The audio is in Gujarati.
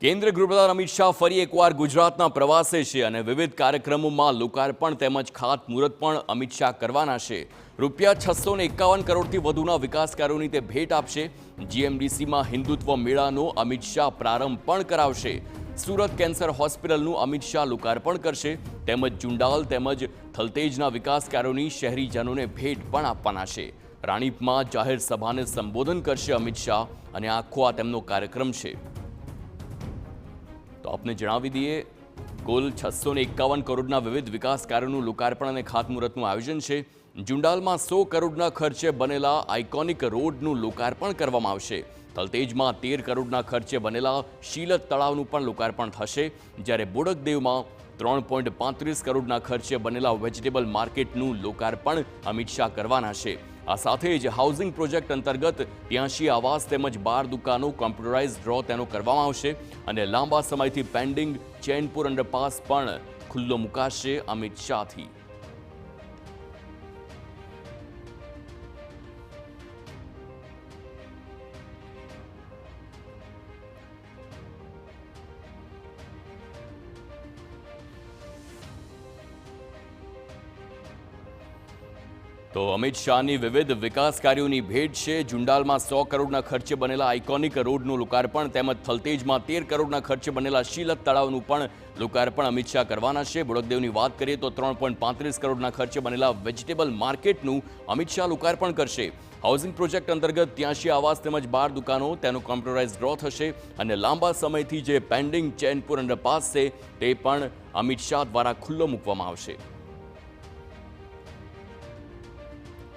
કેન્દ્રીય ગૃહપ્રધાન અમિત શાહ ફરી એકવાર ગુજરાતના પ્રવાસે છે અને વિવિધ કાર્યક્રમોમાં લોકાર્પણ તેમજ ખાતમુહૂર્ત પણ અમિત શાહ કરવાના છે। રૂપિયા 651 કરોડથી વધુના વિકાસ કાર્યોની તે ભેટ આપશે। જીએમડીસીમાં હિન્દુત્વ મેળાનો અમિત શાહ પ્રારંભ પણ કરાવશે। સુરત કેન્સર હોસ્પિટલનું અમિત શાહ લોકાર્પણ કરશે તેમજ જુંડાલ તેમજ થલતેજના વિકાસ કાર્યોની શહેરીજનોને ભેટ પણ આપવાના છે। રાણીપમાં જાહેર સભાને સંબોધન કરશે અમિત શાહ અને આખો આ તેમનો કાર્યક્રમ છે। તો આપને જણાવી દઈએ, કુલ 651 કરોડના વિવિધ વિકાસ કાર્યોનું લોકાર્પણ અને ખાતમુહૂર્તનું આયોજન છે। જુંડાલમાં 100 કરોડના ખર્ચે બનેલા આઇકોનિક રોડનું લોકાર્પણ કરવામાં આવશે। થલતેજમાં 13 કરોડના ખર્ચે બનેલા શીલત તળાવનું પણ લોકાર્પણ થશે, જ્યારે બોડકદેવમાં 3.35 કરોડના ખર્ચે બનેલા વેજીટેબલ માર્કેટનું લોકાર્પણ અમિત શાહ કરવાના છે। આ સાથે જ હાઉસિંગ પ્રોજેક્ટ અંતર્ગત 83 આવાસ તેમજ 12 દુકાનો કોમ્પ્યુટરાઇઝ ડ્રો તેનો કરવામાં આવશે અને લાંબા સમયથી પેન્ડિંગ ચેનપુર અંડરપાસ પણ ખુલ્લો મુકાશે અમિત શાહથી। તો અમિત શાહની વિવિધ વિકાસ કાર્યોની ભેટ છે। જુંડાલમાં 100 કરોડના ખર્ચે બનેલા આઇકોનિક રોડનું લોકાર્પણ તેમજ થલતેજમાં 13 કરોડના ખર્ચે બનેલા શીલત તળાવનું પણ લોકાર્પણ અમિત શાહ કરવાના છે। બોડકદેવની વાત કરીએ તો 3.35 કરોડના ખર્ચે બનેલા વેજીટેબલ માર્કેટનું અમિત શાહ લોકાર્પણ કરશે। હાઉસિંગ પ્રોજેક્ટ અંતર્ગત 83 આવાસ તેમજ 12 દુકાનો તેનો કોમ્પ્યુટરાઇઝ ડ્રો થશે અને લાંબા સમયથી જે પેન્ડિંગ ચેનપુર અંડરપાસ છે તે પણ અમિત શાહ દ્વારા ખુલ્લો મૂકવામાં આવશે।